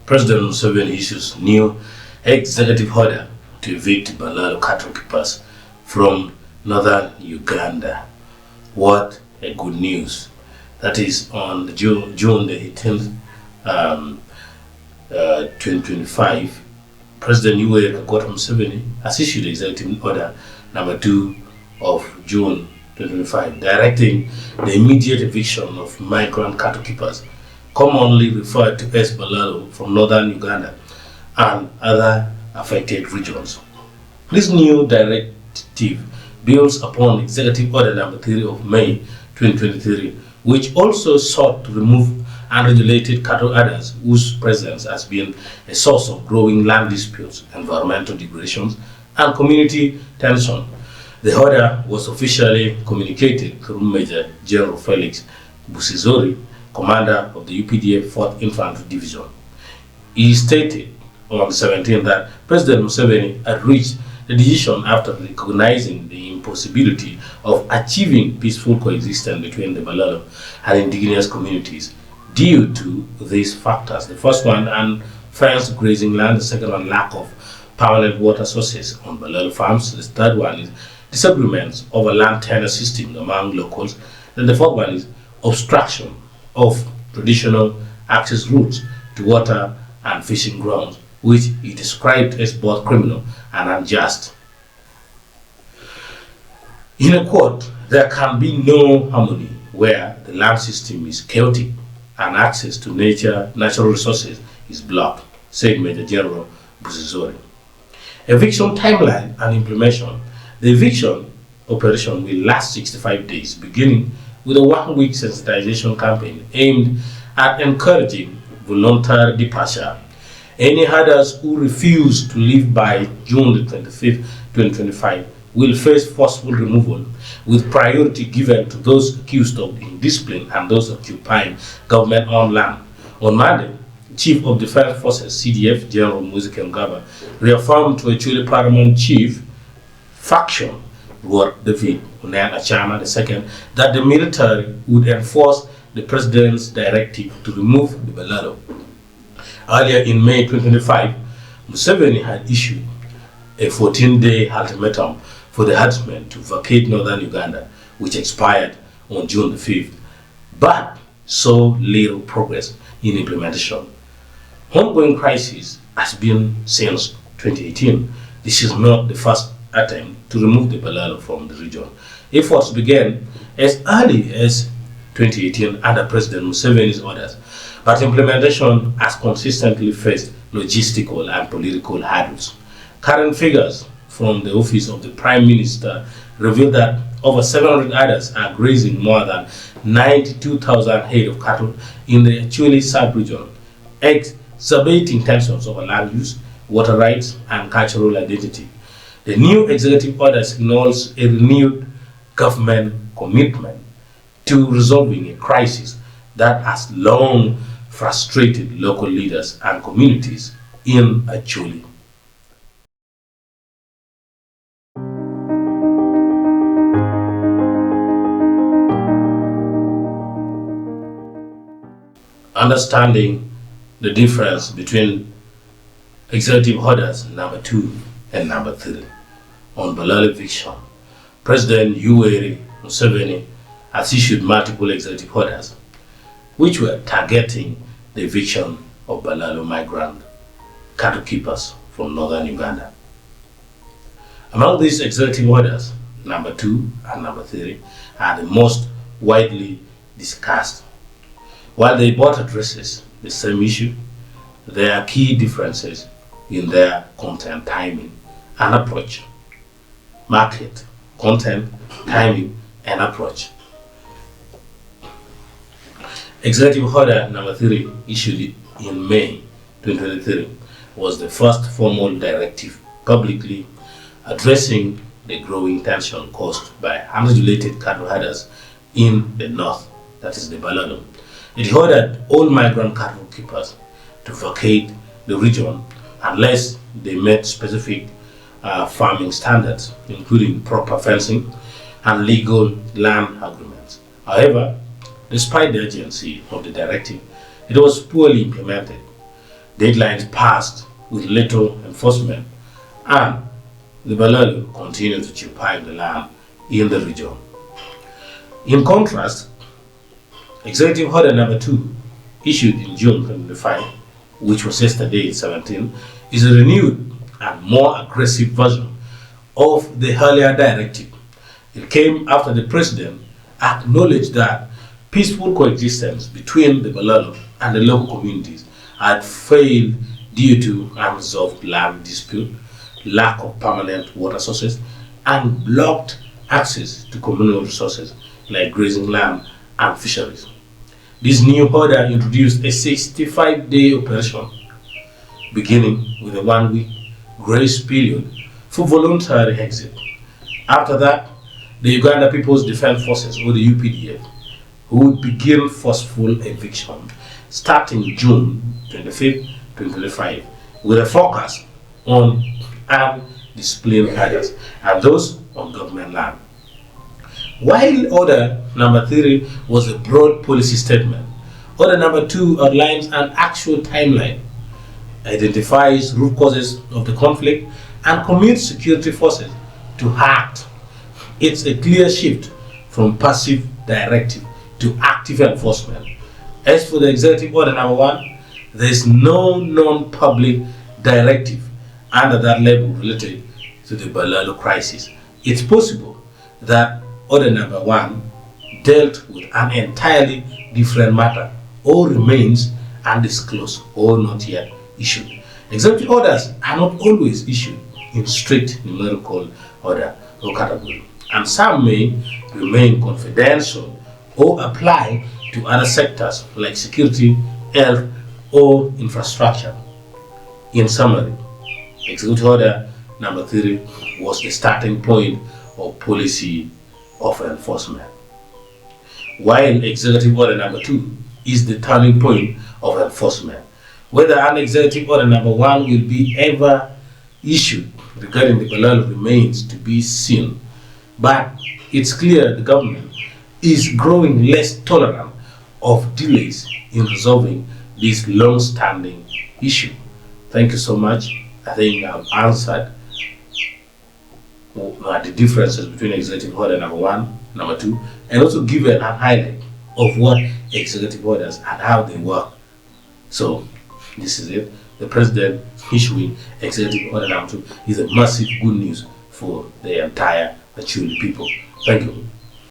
President Museveni issues new executive order to evict Balaalo cattle keepers from northern Uganda. What a good news. That is on June the 18th, 2025. President Yoweri Museveni has issued Executive Order number 2 of June 2025, directing the immediate eviction of migrant cattle keepers, commonly referred to as Balaalo, from northern Uganda and other affected regions. This new directive builds upon Executive Order number 3 of May 2023, which also sought to remove unregulated cattle herders whose presence has been a source of growing land disputes, environmental degradations, and community tension. The order was officially communicated through Major General Felix Busizori, commander of the UPDF 4th Infantry Division. He stated on the 17th that President Museveni had reached the decision after recognizing the impossibility of achieving peaceful coexistence between the Balaalo and indigenous communities due to these factors. The first one, unfenced grazing land. The second one, lack of permanent water sources on Balaalo farms. The third one is disagreements over land tenure system among locals. Then the fourth one is obstruction of traditional access routes to water and fishing grounds, which he described as both criminal and unjust. In a quote, there can be no harmony where the land system is chaotic and access to natural resources is blocked, said Major General Busizori. Eviction timeline and implementation. The eviction operation will last 65 days, beginning with a 1-week sensitization campaign aimed at encouraging voluntary departure. Any herders who refuse to leave by June 25, 2025 will face forceful removal, with priority given to those accused of indiscipline and those occupying government-owned land. On Monday, Chief of Defense Forces (CDF) General Museveni reaffirmed to Acholi Paramount Chief Faction Lord David Achama II that the military would enforce the president's directive to remove the Balaalo. Earlier in May 2025, Museveni had issued a 14-day ultimatum for the herdsmen to vacate northern Uganda, which expired on June the 5th, but saw little progress in implementation. Ongoing crisis has been since 2018. This is not the first attempt to remove the Balaalo from the region. Efforts began as early as 2018 under President Museveni's orders, but implementation has consistently faced logistical and political hurdles. Current figures from the office of the Prime Minister reveal that over 700 herders are grazing more than 92,000 head of cattle in the Acholi sub-region, exacerbating tensions over land use, water rights, and cultural identity. The new executive order signals a renewed government commitment to resolving a crisis that has long frustrated local leaders and communities in Acholi. Understanding the difference between Executive Orders number 2 and number 3 on Balaalo eviction, President Yoweri Museveni has issued multiple executive orders which were targeting the eviction of Balaalo migrant cattle keepers from northern Uganda. Among these executive orders, number 2 and number 3 are the most widely discussed. While they both addresses the same issue, there are key differences in their content, timing, and approach. Market, content, timing, and approach. Executive Order number 3, issued in May 2023, was the first formal directive publicly addressing the growing tension caused by unregulated cattle herders in the north, that is the Balaalo. It ordered all migrant cattle keepers to vacate the region unless they met specific farming standards, including proper fencing and legal land agreements. However, despite the urgency of the directive, it was poorly implemented. Deadlines passed with little enforcement, and the Balaalo continued to occupy the land in the region. In contrast, Executive Order Number 2, issued in June 2025, which was yesterday, 17, is a renewed and more aggressive version of the earlier directive. It came after the president acknowledged that peaceful coexistence between the Balaalo and the local communities had failed due to unresolved land dispute, lack of permanent water sources, and blocked access to communal resources like grazing land and fisheries. This new order introduced a 65-day operation, beginning with a 1-week grace period for voluntary exit. After that, the Uganda People's Defense Forces, or the UPDF, would begin forceful eviction starting June 25, 2025, with a focus on armed disciplined areas and those on government land. While Order Number 3 was a broad policy statement, Order Number 2 outlines an actual timeline, identifies root causes of the conflict, and commits security forces to act. It's a clear shift from passive directive to active enforcement. As for the Executive Order Number 1, there is no non-public directive under that label related to the Balaalo crisis. It's possible that Order Number 1 dealt with an entirely different matter or remains undisclosed or not yet issued. Executive orders are not always issued in strict numerical order or category, and some may remain confidential or apply to other sectors like security, health, or infrastructure. In summary, Executive Order Number 3 was the starting point of policy of enforcement, while Executive Order Number 2 is the turning point of enforcement. Whether an Executive Order Number 1 will be ever issued regarding the Balaalo remains to be seen, but it's clear the government is growing less tolerant of delays in resolving this long-standing issue. Thank you so much. I think I've answered the differences between Executive Order Number 1, Number 2, and also given a highlight of what executive orders and how they work. So this is it. The president issuing Executive Order Number 2 is a massive good news for the entire Acholi people. Thank you.